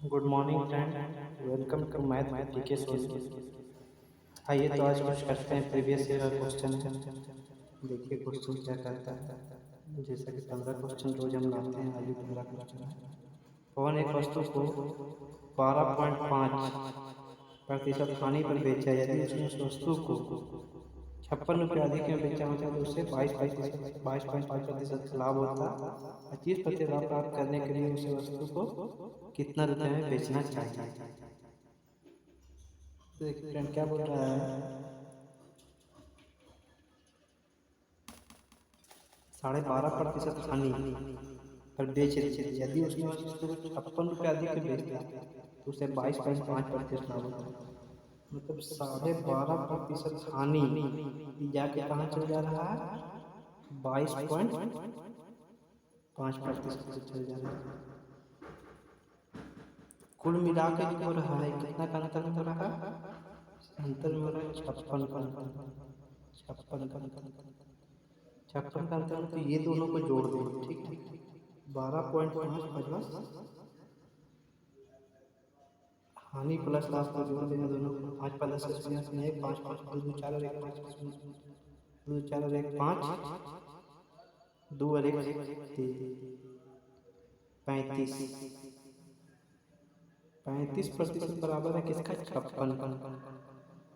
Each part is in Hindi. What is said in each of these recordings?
Good morning friend. Welcome to math with DK Soni. आइए तो आज कुछ करते हैं। प्रीवियस ईयर का क्वेश्चन है। देखिए क्वेश्चन क्या कहता है। जैसा कि 15 क्वेश्चन रोज हम लाते हैं, आज भी 15 क्वेश्चन है। पवन एक वस्तु को 12.5% हानि पर बेचा, यदि उसने उस वस्तु को 56 रुपये अधिक में बेचा होता तो उससे 22.5% का लाभ होता। 25% लाभ प्राप्त करने के लिए उसे वस्तु को कितना रुपए में बेचना चाहिए। तो एक फ्रेंड क्या बोल रहा है, 12.5% हानि पर बेच दी, यदि उसने वस्तु को 56 रुपये अधिक में बेच दिया तो उसे 22.5% लाभ होता। मतलब 12.5% हानि जाके कहाँ चल जा रहा है, 22.5% चल जा रहा है। कुल मिला के जो हो रहा है, कितना का अंतर हो रहा है, अंतर में हो रहा है 56 का अंतर। 56 का अंतर, तो ये दोनों को जोड़ दें। ठीक है, 12.5 प्लस हानि प्लस लाभ को जोड़ देना दोनों को। 5 प्लस 1, 5 5 2 2 4 और 1 5 2 4 और 1 5 2 और 1 35 35% बराबर है किसका, 56 का।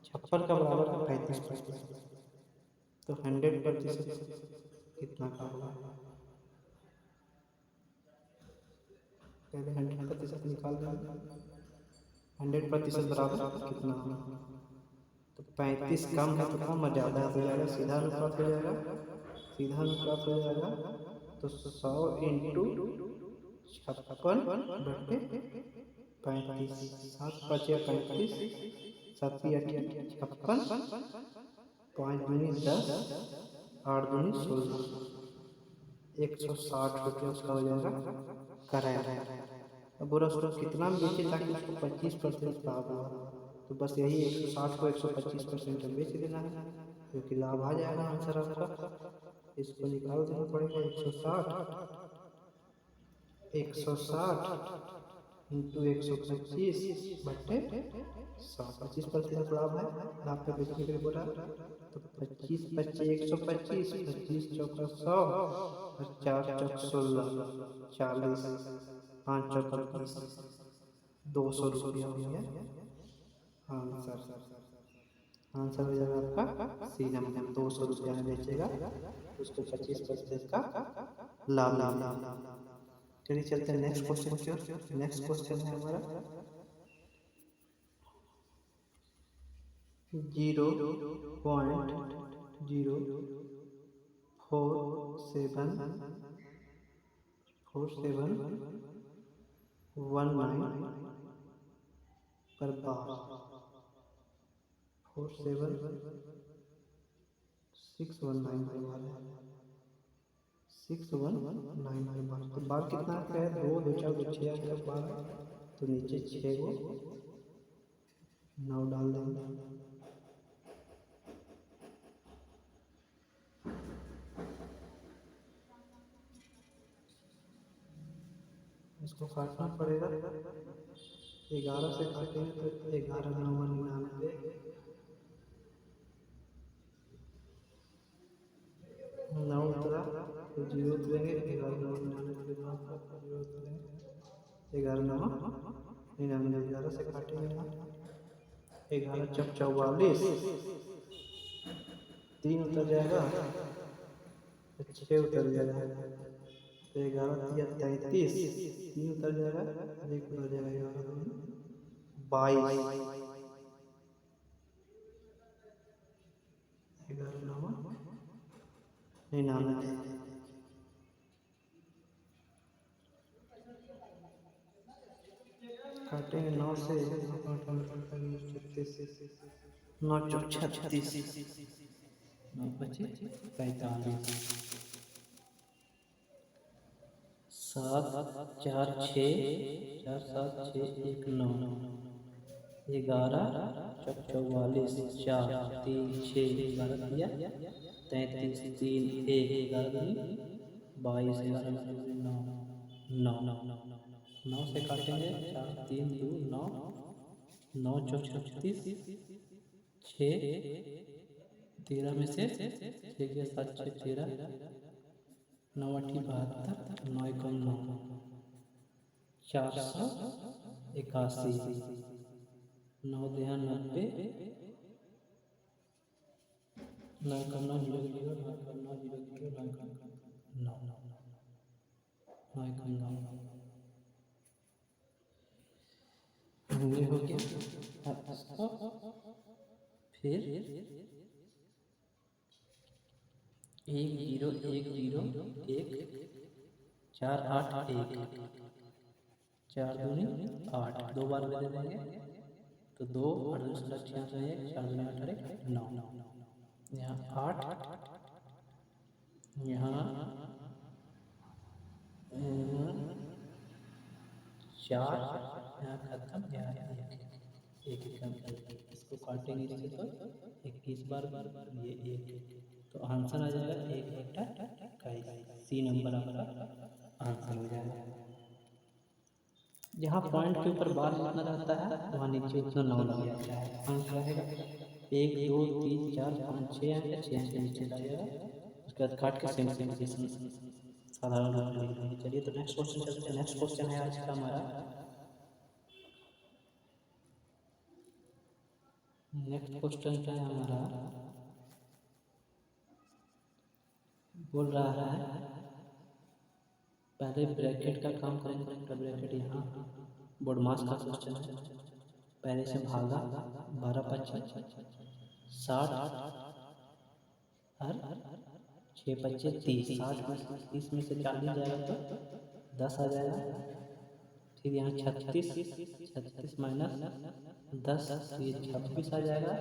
56 का बराबर है 35%, तो 100% कितना का होगा। पहले 100% निकाल देंगे। 100% बराबर कितना होगा, तो 35 कम है तो कम और ज़्यादा है तो ज़्यादा, सीधा अनुपात हो जाएगा। सीधा अनुपात हो जाएगा तो 100 इंटू 56/35, 7 5 35, 7 8 56, 5 दूनी 10, 8 दूनी 16, 160 रुपये उसका हो जाएगा करेक्ट। अब बोला उसको कितना में बेचे ताकि उसको 25% लाभ हुआ, तो बस यही 160 को 125% में बेच देना है, क्योंकि लाभ आ जाएगा आंसर आपका। इसको निकाल देना पड़ेगा। 160 इंटू 125/100, 25% लाभ है। लाभ पे बेचने के लिए बोला, तो 25 25 125, 25 चौका 100 और 4 चौक 16, 40, 5 चौका 20, 200 रुपया हो गया आंसर। आंसर हो जाएगा आपका सी नंबर, 200 रुपया में बेचेगा तो उसको 25% का लाभ मिलेगा। चलिए चलते हैं नेक्स्ट क्वेश्चन की ओर। नेक्स्ट क्वेश्चन है हमारा 0.0474719 पर बार, 47619 पर बार है, 6199 पर बार। तो बार कितना आता है, 2 2 4 2 6 आता है बार, तो नीचे 6 को 9 डाल देंगे। इसको काटना पड़ेगा। 11 से काटेंगे तो 11 9 99, 9 उतरा तो 0 उतरेंगे, 11 9 99, 11 9 99, 11 से काटेंगे ना, 11 चौक 44, 3 उतर जाएगा, 6 उतर जाएगा, तो 11 3 33, 3 उतर जाएगा, 1 उतर जाएगा, 11 22, 11 9 99। काटेंगे 9 से, 9 चौक 36, 9 25 45, 7 4 6 4 7 6 1 9, 11 चौक 44, 4 3 6 11 दिया 33, 3 1 11 22, 11 9 9। 9 से काटेंगे, 4 3 2 9, 9 चौक 36, 6 13 में से 6 गया 7 6 13, 9 8 72, 9 1 9, 481, 9 9 90, 9 1 9 0 0, 9 1 9 0 0, 9 9 9 1 9, ये हो गया। अब इसको फिर 1 0 1 0 1, 4 8 1, 4 दूनी 8, 2 बार में दे देंगे तो 2 8 2 16 96 1, 4 दूनी 8 8 9, यहाँ 8, यहाँ 4, यहाँ खत्म, यहाँ 1 इसको काटेंगे इससे तो 21 बार ये 1, तो आंसर आ जाएगा 1/21। सी नंबर आपका आंसर हो जाएगा। जहाँ पॉइंट के ऊपर बार जितना रहता है वहाँ नीचे उतना 9 लग जाता है, आंसर रहेगा 1 2 3 4 5 6 आएगा, 6 से नीचे आ जाएगा, उसके बाद काट के सेम साधारण लिख देंगे। चलिए तो नेक्स्ट क्वेश्चन चलते हैं। नेक्स्ट क्वेश्चन है आज का हमारा, नेक्स्ट क्वेश्चन क्या है हमारा, बोल रहा है पहले ब्रैकेट का काम करेंगे, तो ब्रैकेट यहाँ बोडमास का क्वेश्चन है, पहले से भागा 12 25 60 और 6 25 30, 60 30 में से 40 जाएगा तो 10 आ जाएगा, फिर यहाँ 36 माइनस 10 ये 26 आ जाएगा,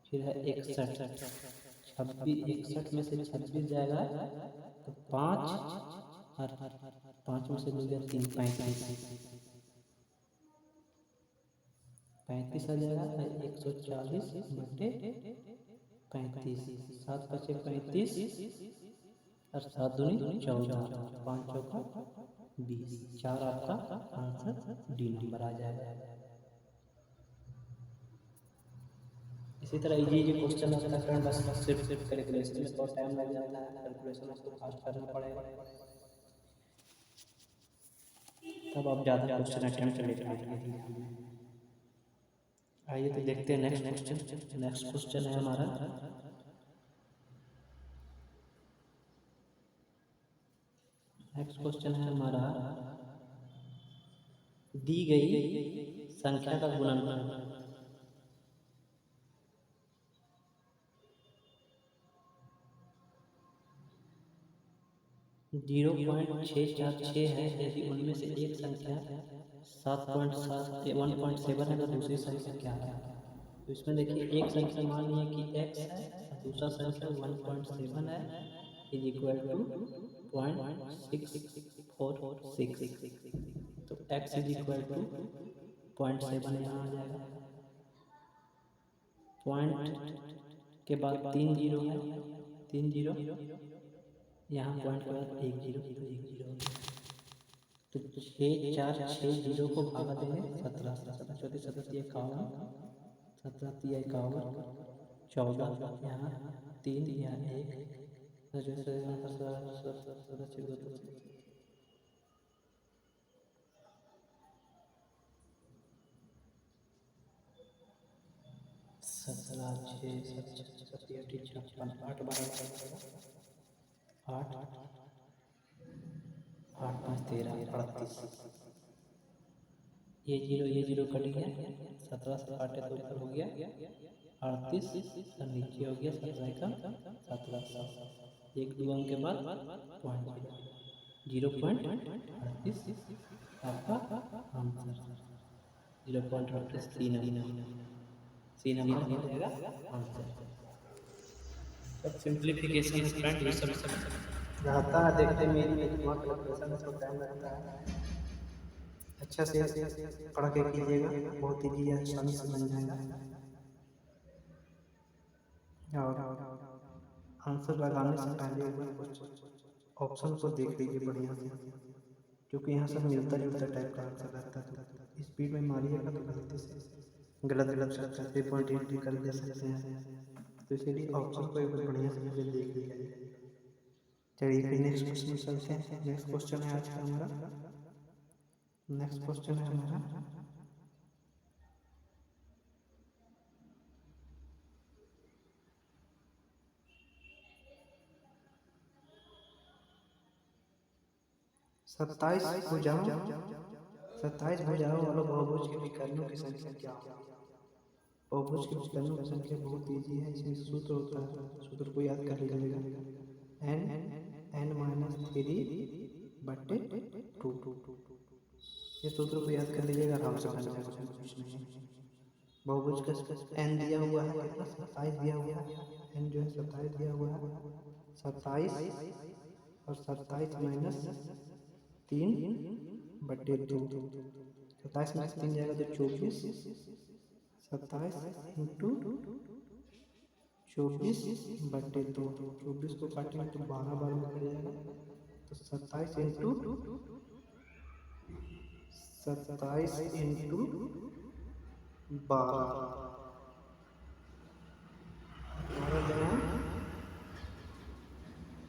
फिर है 61 में से 26 जाएगा तो 5 और 5 में से 2 गया 3, 35 आ जाएगा, 140 बटे 35, 7 बचे 35 और 7 दूनी 14, 5 चौका 20, 4 आपका आंसर डी नंबर आ जाएगा। इसी तरह इजी क्वेश्चन आता है फ्रेंड, बस सिर्फ कैलकुलेशन में थोड़ा टाइम लग जाता है, कैलकुलेशन उसको फास्ट करना पड़ेगा, तब आप ज़्यादा क्वेश्चन अटेम्प्ट कर लेते हैं। आइए तो देखते हैं नेक्स्ट क्वेश्चन। नेक्स्ट क्वेश्चन है हमारा, नेक्स्ट क्वेश्चन है हमारा, दी गई संख्या का गुणनफल 0.646 है, यदि उनमें से एक संख्या 1.7 है तो दूसरी संख्या क्या है। तो इसमें देखिए एक संख्या मान लीजिए कि x है और दूसरा संख्या 1.7 है, इज इक्वल टू 0.646, तो x इज इक्वल टू 0.7 यहाँ आ जाएगा, पॉइंट के बाद 3 जीरो है, 3 जीरो यहाँ पॉइंट के बाद 1 जीरो, तो 6 4 6 जीरो को भागा देंगे 17, 17 34 37 51, 17 3 51 14, यहाँ 3 यहाँ 1, सत्रह 6 56 8 12 8 8 5 13 38, ये जीरो कट गया, 17 से काटे तो ऊपर हो गया 38 और नीचे हो गया 17 का 17, एक दो अंक के बाद पॉइंट 0.38 आपका आंसर 0.38 सी नंबर हो जाएगा आंसर। सब सिंप्लीफिकेशन फ्रेंड ये सब रहता है, देखने में कैलकुलेशन में सब टाइम लगता है, अच्छा से पढ़ के कीजिएगा, बहुत ईजी है, आसानी से बन जाएगा। और आंसर लगाने से पहले ऑप्शन को देख लीजिए बढ़िया से। क्योंकि यहाँ सब मिलता जुलता टाइप का आंसर रहता है, तो स्पीड में मारिएगा तो गलती से गलत गलत सकता है, 3.8 भी कर दे सकते हैं, तो इसीलिए ऑप्शन को एक बार बढ़िया से पहले देख लीजिए। चलिए फिर नेक्स्ट क्वेश्चन चलते हैं। नेक्स्ट क्वेश्चन है आज का हमारा, नेक्स्ट क्वेश्चन है हमारा 27 भुजाओं वाला बहुभुज के विकर्णों की संख्या क्या होगी? बहुभुज के विकर्णों की संख्या बहुत ईजी है, इसमें सूत्र होता है, सूत्र को याद कर लीजिएगा, n -3/2। ये सूत्र को याद कर लीजिएगा, आराम से बन जाएगा, कुछ नहीं है। बहुभुज का n दिया हुआ है कितना, 27 दिया हुआ है, n जो है 27 दिया हुआ है, 27 और 27 -3/2, 27 में 3 जाएगा तो 24, 27 इंटू 24/2, 24 को काटेंगे तो 12 बार में कट जाएगा, तो 27 इंटू 12,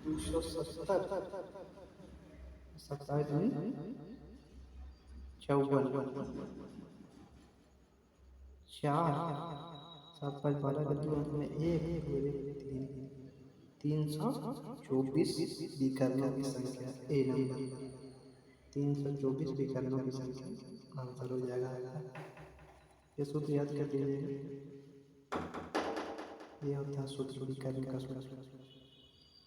270, 27 में 54, 4, 7 5 12 के 2 अंक में 1 324 विकर्णों की संख्या, ए नंबर 324 विकर्णों की संख्या आंसर हो जाएगा। ये सूत्र याद कर लीजिएगा, ये होता है सूत्र विकर्ण का सूत्र,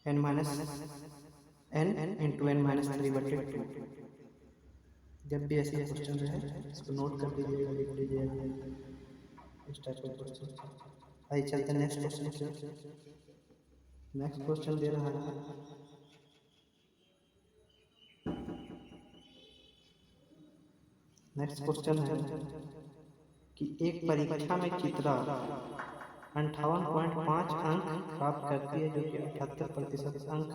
n-3/2। जब भी ऐसे क्वेश्चन रहे इसको नोट कर लीजिएगा, लिख लीजिएगा, इस टाइप का क्वेश्चन। आइए चलते हैं नेक्स्ट क्वेश्चन। नेक्स्ट क्वेश्चन दे रहा है नेक्स्ट क्वेश्चन है कि एक परीक्षा में चित्रा 58.5 अंक प्राप्त करती है, जो कि 78% अंक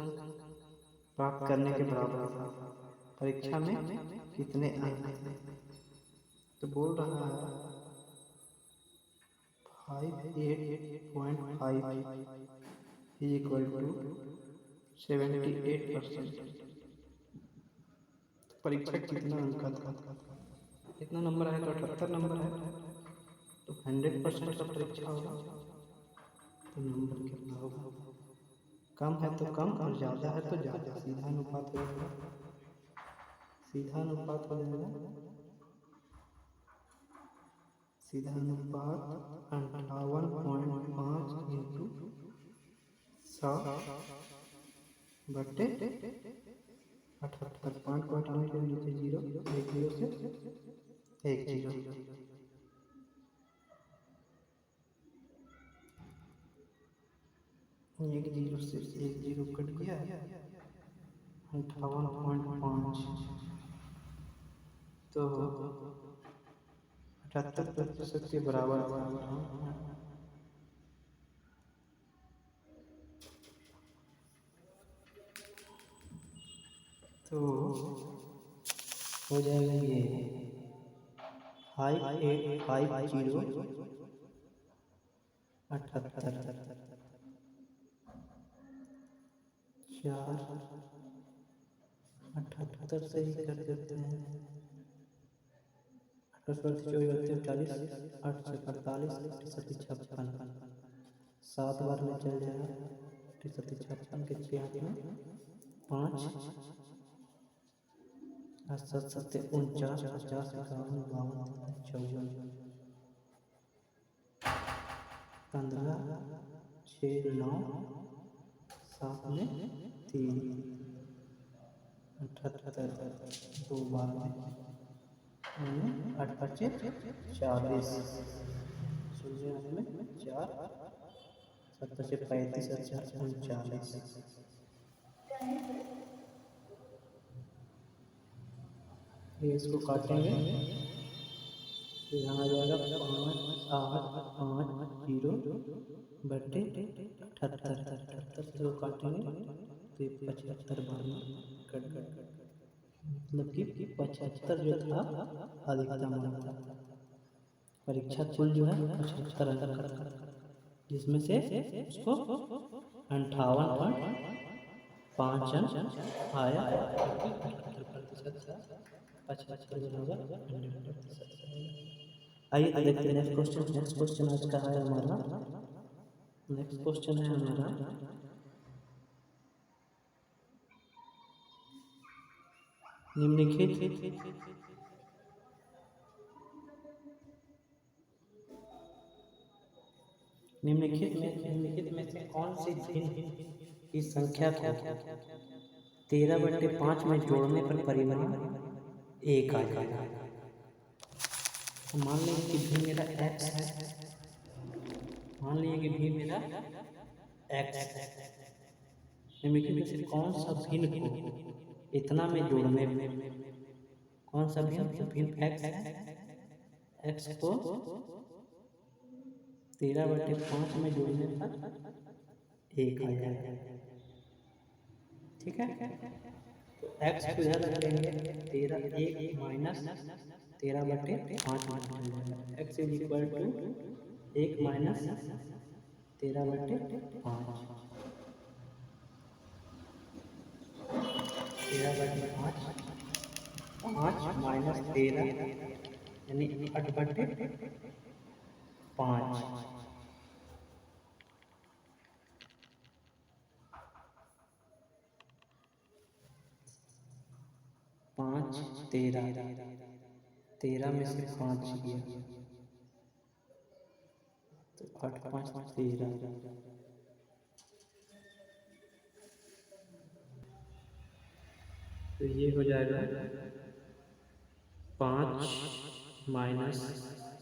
प्राप्त करने के बराबर है। परीक्षा में कितने अंक? तो बोल रहा है 58.5 = 78%। परीक्षा कितना अंक का था? कितना नंबर है? तो 78 नंबर है, तो 100% का परीक्षा होगा, तो नंबर कितना होगा? कम है तो कम और ज़्यादा है तो ज़्यादा, सीधा अनुपात हो जाएगा, सीधा अनुपात हो जाएगा, सीधा अनुपात 58.5 इंटू 100/78। 5 को हटाने के नीचे 0, 1 0 से 1 0, 1 0 से 1 0 कट गया, 58.5 तो 78% के बराबर था। तो हो जाएगा ये 5850 78 4 78 से ही कर देते हैं, 40 8 से 48 56, 7 बार में चल जाएगा, 56 के 6 हाथ में 5 7 7 49, 50 51 52 54 15 6 9 7 में 3 78, 2 बार में 8 5 40, 0 में 4 7 से 35 39। ये इसको काटेंगे तो यहाँ आ जाएगा 5 8 5 0/78 से काटेंगे तो 75 बार में कट मतलब कि 75 जो था अधिकतम अंक था। परीक्षा कुल जो है 75 अंक का था, जिसमें से उसको 58.5 अंक आया, जो कि 78% था। 75 बराबर 100%। आइए तो देखते हैं नेक्स्ट क्वेश्चन। नेक्स्ट क्वेश्चन आज का है हमारा, नेक्स्ट क्वेश्चन है हमारा निम्नलिखित निम्नलिखित में से कौन सी भिन्न की संख्या को 13/5 में जोड़ने पर परिणाम 1 आ जाएगा। तो मान लीजिए कि भी मेरा x है, मान लीजिए कि भी मेरा x है, निम्नलिखित में से कौन सा भिन्न को इतना में जोड़ने में, कौन सा भिन्न? तो भिन्न x है, x को 13/5 में जोड़ने पर 1 आ जाएगा। ठीक है, तो x को इधर रख लेंगे, 1 माइनस 13/5 में हो जाएगा। x is equal to 1 minus 13/5, 13/5, 5 minus 13 यानी 8/5, 5 13 में से 5 गया तो 8 5 13, तो ये हो जाएगा 5 minus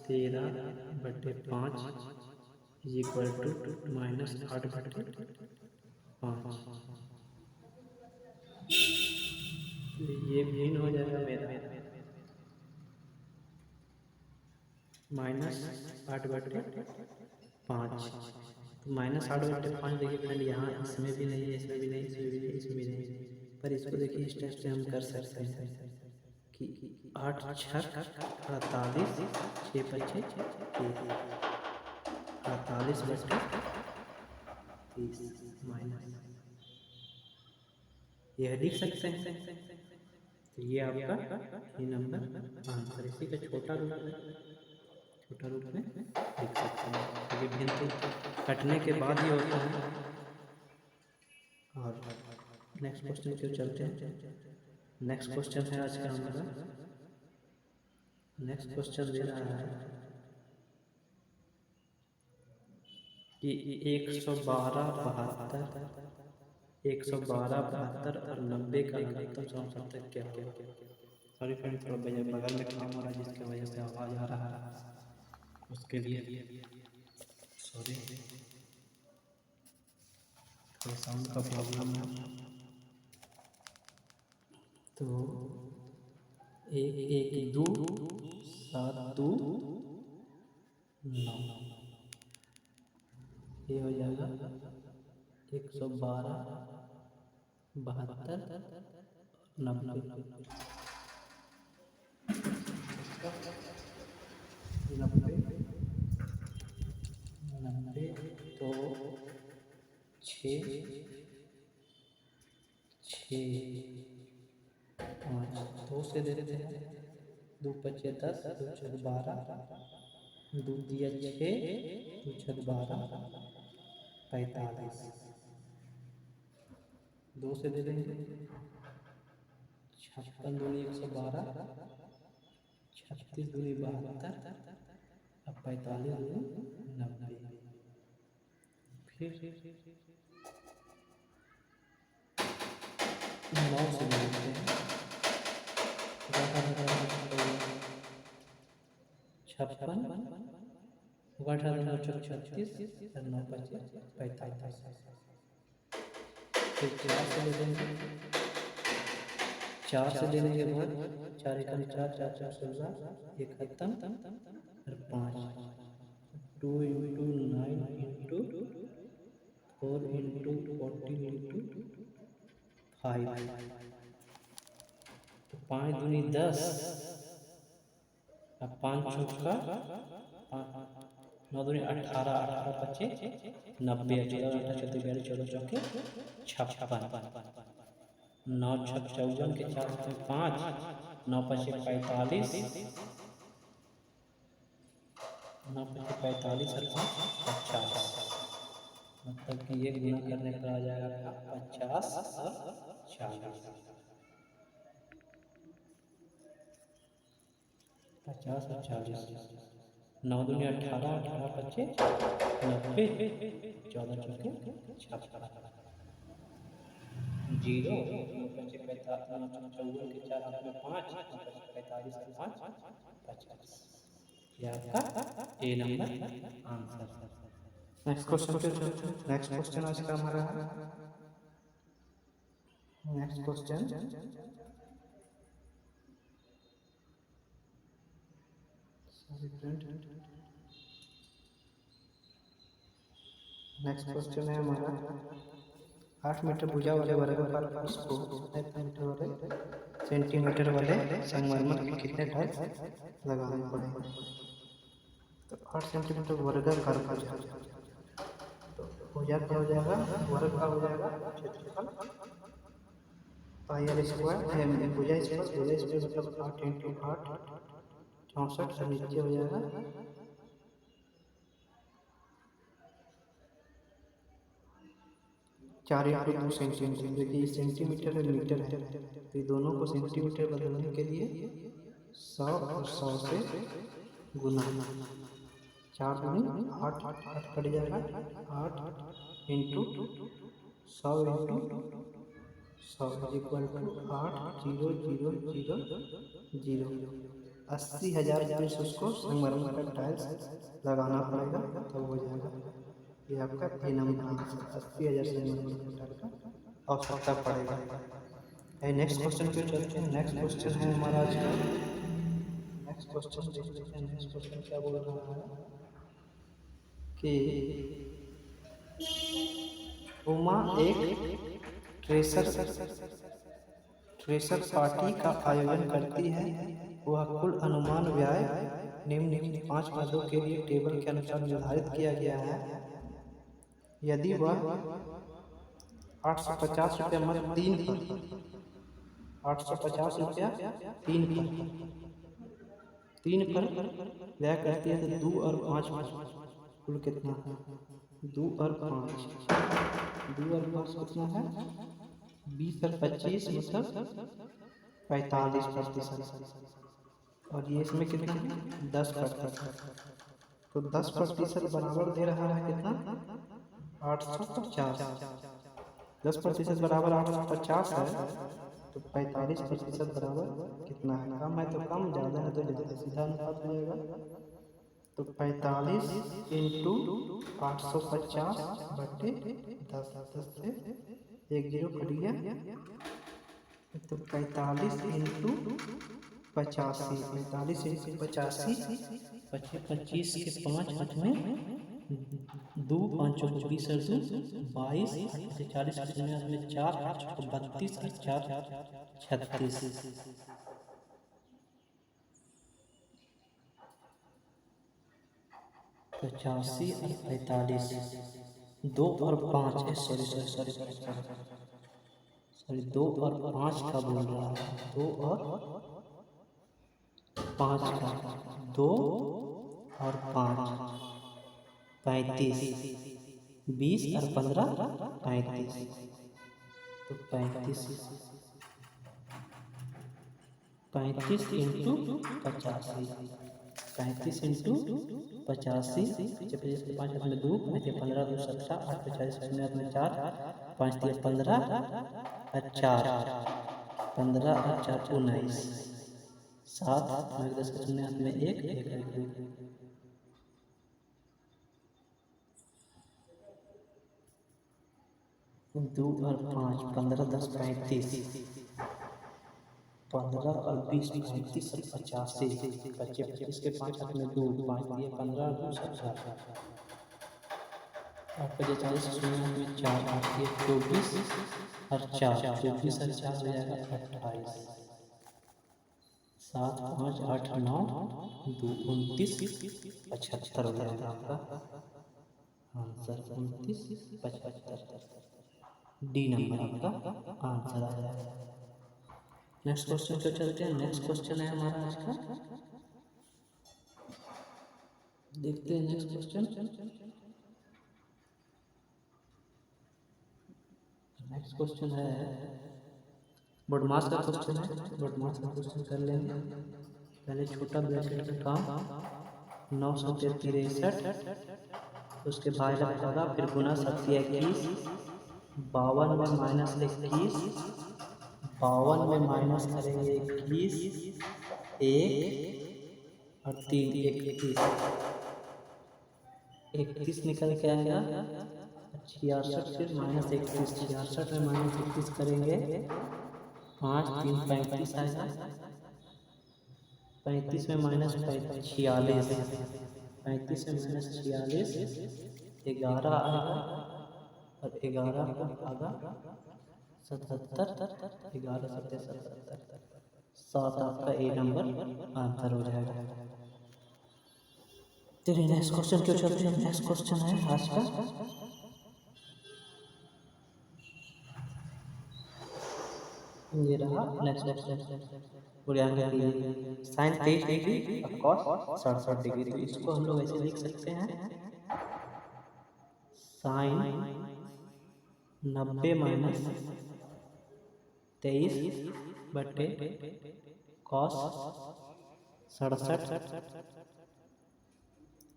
13/5 is equal to minus 8/5। ये भिन्न हो जाएगा मेरा माइनस 8/5। तो माइनस 8/5 देखिए फ्रेंड, यहाँ इसमें भी नहीं है, इसमें भी नहीं, इसमें भी नहीं, इसमें भी नहीं, पर इसको देखिए इस टाइप से हम कर सकते हैं कि 8 छक 48, 6 5 48/30 माइनस, यह लिख सकते हैं। तो ये आपका ये नंबर आंसर, इसी का छोटा रूप में लिख सकते हैं। ये भिन्न कटने के बाद ही होता है। और नेक्स्ट क्वेश्चन क्यों चलते हैं। नेक्स्ट क्वेश्चन है आज का हमारा, नेक्स्ट क्वेश्चन दे रहा है कि 112, 72 और 90 का लघुत्तम समापन क्या होगा। सॉरी फ्रेंड, थोड़ा बगल में काम हो रहा है जिसकी वजह से आवाज़ आ रहा है, उसके लिए सॉरी, थोड़ा साउंड का प्रॉब्लम है। तो 1 1 2 7 2 9, ये हो जाएगा 112, 72, 90 तो 6 5 2 से दे देते हैं, 2 5 10, 2 6 12, 2 दिया 6, 2 6 12, 45, 2 से दे देंगे, 56 दूनी 112, 36 दूनी 72, अब 45 दूनी 90, फिर 9 से मिलते हैं, 56 36 और 9 5 45, फिर 4 से ले लेंगे, 4 से लेने के बाद 4 एकम 4 4 4 16, एक खत्म और 5, 2 इंटू 9 इंटू 4 इंटू 14 इंटू 5, तो 5 दूनी 10, अब 5 चौका 9 दूनी 18, 18 पच्चे 90, 14 8 14 42 14 चौके 56, 9 छक 54 के 4 में 5, 9 पच्चे 45, 9 पच्चे 45 और 5 50, मतलब कि ये गुना करने पर आ जाएगा 50 और 40, 50 और 40, 9 दूनी 18, 18 पच्चे 90, 14 चौके 56, 0, 9 पच्चे 45, 9 54 के 4 हाथ में 5, 9 पच्चे 45 और 5 50, ये आपका ए नंबर आंसर। नेक्स्ट क्वेश्चन पे चलते हैं। नेक्स्ट क्वेश्चन आज का हमारा नेक्स्ट क्वेश्चन है हमारा 8 मीटर भुजा वाले वर्गाकार फर्श को 7 मीटर वाले सेंटीमीटर वाले संगमरमर के कितने टाइल्स लगाने पड़ेंगे। तो 8 सेंटीमीटर वर्गाकार भुजा, तो भुजा क्या हो जाएगा, वर्ग का हो जाएगा क्षेत्रफल पाई आर स्क्वायर, भुजा स्क्वायर मतलब 8 इंटू 8 64, और नीचे हो जाएगा 4 इंटू 2 सेंटीमीटर। देखिए ये सेंटीमीटर और मीटर है, तो ये दोनों को सेंटीमीटर बदलने के लिए 100 और 100 से गुना, 4 दूनी 8 8 कट जाएगा, 8 into 100 into 100 equal to 8 0 0 0 0, 80,000 piece उसको संगमरमर का टाइल्स लगाना पड़ेगा, तब हो जाएगा। ये आपका ए नंबर आंसर, 80,000 संगमरमर का टाइल्स का आवश्यकता पड़ेगा। नेक्स्ट क्वेश्चन पे चलते हैं। नेक्स्ट क्वेश्चन है हमारा आज का, नेक्स्ट क्वेश्चन देखते हैं। नेक्स्ट क्वेश्चन क्या बोल रहा है कि उमा एक ट्रेसर पार्टी का आयोजन करती है, वह कुल अनुमान व्यय निम्न 5 पदों के लिए टेबल के अनुसार निर्धारित किया गया है। यदि वह 850 रुपया मत 3 पर 850 रुपया 3 पर व्यय करती है, तो 2 और 5 कुल कितना है, 2 और 5 कितना है, 20 और 25 मतलब 45%, और ये इसमें कितना है 10%, तो 10% बराबर दे रहा है कितना 850, 10% बराबर 850 है, तो 45% बराबर कितना है, कम है तो कम, ज़्यादा है तो ज़्यादा, सीधा अनुपात हो जाएगा। तो 45 इंटू 850 बटे 10, 10 से 1 0 कट गया, तो 45 इंटू 85, 45 इंटू 85 25 के 5 हाथ में 2, 5 को 20 और 2 22, 8 से 40 में 4, 8 को 32 और 4 36, 85 और 45, 2 और 5, सॉरी 2 और 5 का बोल रहा है, 2 और 5 का, 2 और 5 35, 20 और 15 35, तो 35 इंटू 85, 35 इंटू 85, 5 हाथ में 2, 15 2 17, 8 50 में 4, 5 3 15 और 4, 15 और 4 19, 7 10 के शून्य हाथ में 1 2 और 5, 15 10 35, 15 और 20 35 और 85, 25 के 5 हाथ में 2, 5 दिए 15 2 17, 8 बजे 40 शून्य में 4, 8 दिए 24 और 4, 24 और 4 हो जाएगा 28, 7 5 8 9 2 29 75 हो जाएगा आपका आंसर। 29 75 डी नंबर आपका आंसर आ जाएगा। नेक्स्ट क्वेश्चन पे चलते हैं। नेक्स्ट क्वेश्चन है हमारा आज का, देखते हैं नेक्स्ट क्वेश्चन। नेक्स्ट क्वेश्चन है बॉडमास का क्वेश्चन है। बॉडमास का क्वेश्चन कर लेंगे। पहले छोटा ब्रैकेट का काम 963, उसके बाद होगा फिर गुना 721, 52 में माइनस 21, 52 में माइनस करेंगे 21, 1 और 3 31 निकल के आएगा। 66 फिर माइनस 31, 66 में माइनस 31 करेंगे 5 3 35 आएगा। 35 में माइनस 46, 35 में माइनस 46 11 आएगा और 11 को भागा 77, 11 7 77, 7 आपका ए नंबर आंसर हो जाएगा। चलिए नेक्स्ट क्वेश्चन क्यों चलते हैं। नेक्स्ट क्वेश्चन है आज का, ये रहा नेक्स्ट क्वेश्चन। साइन 23 डिग्री और कॉस 67 डिग्री। तो इसको हम लोग ऐसे लिख सकते हैं, साइन 90 माइनस 23 बटे कॉस 67।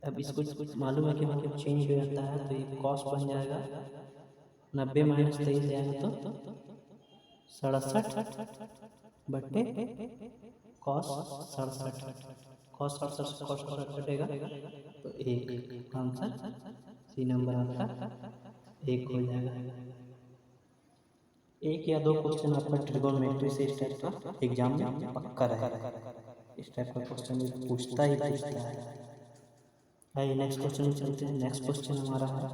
अब इसको मालूम है कि मतलब चेंज हो जाता है, तो ये कॉस बन जाएगा 90 माइनस 23 जाएगा तो 67 बटे कॉस 67, कॉस 67 कॉस 67 कटेगा तो एक आंसर सी नंबर आपका एक हो जाएगा। एक या दो क्वेश्चन आपका ट्रिगोनोमेट्री से इस टाइप का एग्जाम में पक्का रहेगा। इस टाइप का क्वेश्चन पूछता ही पूछता है। आइए नेक्स्ट क्वेश्चन में चलते हैं। नेक्स्ट क्वेश्चन हमारा है,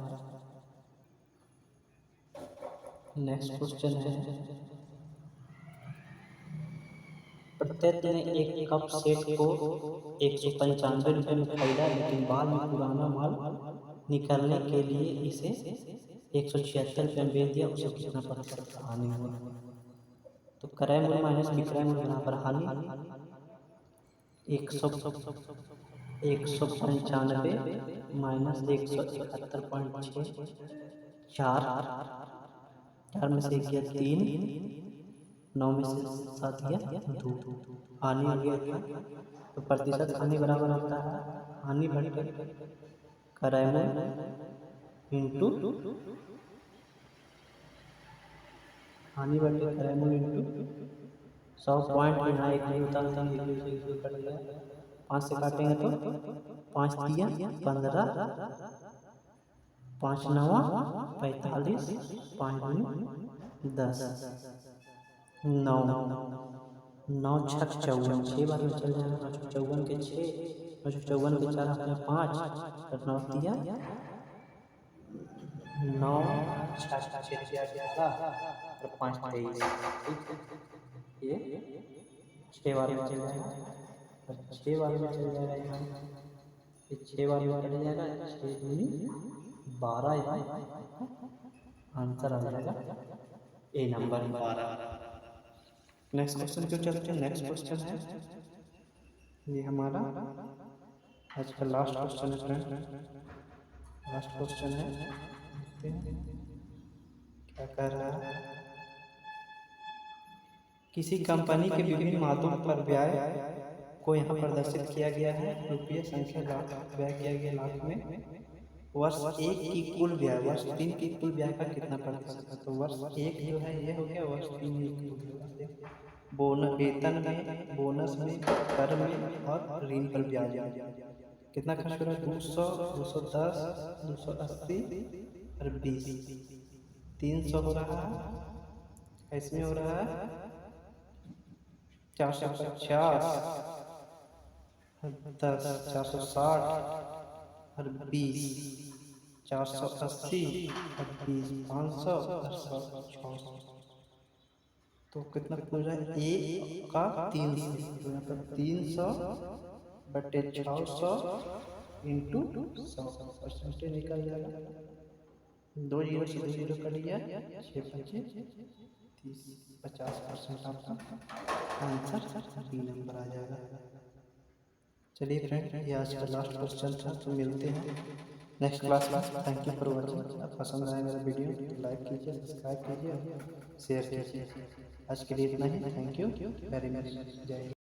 नेक्स्ट क्वेश्चन है, प्रत्येक ने एक कप सेट को 195 रुपये में खरीदा, लेकिन बाद में पुराना माल निकालने के लिए इसे 176 रुपये में बेच दिया। उसे कितना प्रतिशत हानि हुआ। तो क्रय मूल्य माइनस विक्रय मूल्य बराबर हानि 195 माइनस 171.6, 4 में से किया 3, 9 में से 7 किया 2, हानि हो गया था। तो प्रतिशत हानि बराबर होता है हानि बटे क्रय मूल्य इंटू हानि बटे क्रय मूल्य इंटू 100 पॉइंट यहाँ एक नहीं होता था, कट गया 5 से काटेंगे तो 5 दिया 15, 5 9 45, 5 10, 9 9 6 54, 6 बार में चल जाएगा। 9 54 के 6, 9 54 के 4 अपने 5 और 9 दिया 9 6 और 5 23, ये 6 बार में चल जाएगा और 6 बार में चल जाएगा। यहाँ ये 6 बार में चल जाएगा, 6 दूनी 12, आंसर आ जाएगा ए नंबर 12। नेक्स्ट क्वेश्चन क्यों चलते हैं। नेक्स्ट क्वेश्चन है ये हमारा आज का लास्ट क्वेश्चन है फ्रेंड। लास्ट क्वेश्चन है, देखते हैं क्या कर रहा है। किसी कंपनी के विभिन्न मादों पर व्यय को यहाँ प्रदर्शित किया गया है। रुपये संख्या लाख व्यय किया गया लाख में। वर्ष 1 की कुल व्यय वर्ष 3 की कुल व्यय का कितना प्रतिशत है। तो वर्ष 1 जो है ये हो गया, वर्ष 3 बोनस वेतन में, बोनस में, कर में और ऋण पर ब्याज कितना खर्च हो रहा है। 200, 210, 280 और 20, 300 हो रहा है। इसमें हो रहा है 450, 10, 460 और 20, 480 और 20, 500 और 600। तो तो कितना हो जाए ए का 300, तो यहाँ पर 300/600 इंटू 100 परसेंटेज निकल जाएगा। 2 जीरो से 2 जीरो कट गया, 6×5 = 30, 50% आपका आंसर बी नंबर आ जाएगा। चलिए फ्रेंड, ये आज का लास्ट क्वेश्चन था, तो मिलते हैं नेक्स्ट क्लास में। Thank you for watching. पसंद आया मेरा वीडियो तो लाइक कीजिए, सब्सक्राइब कीजिए, शेयर कीजिए। आज के लिए इतना ही। Thank you very much. जय हिंद।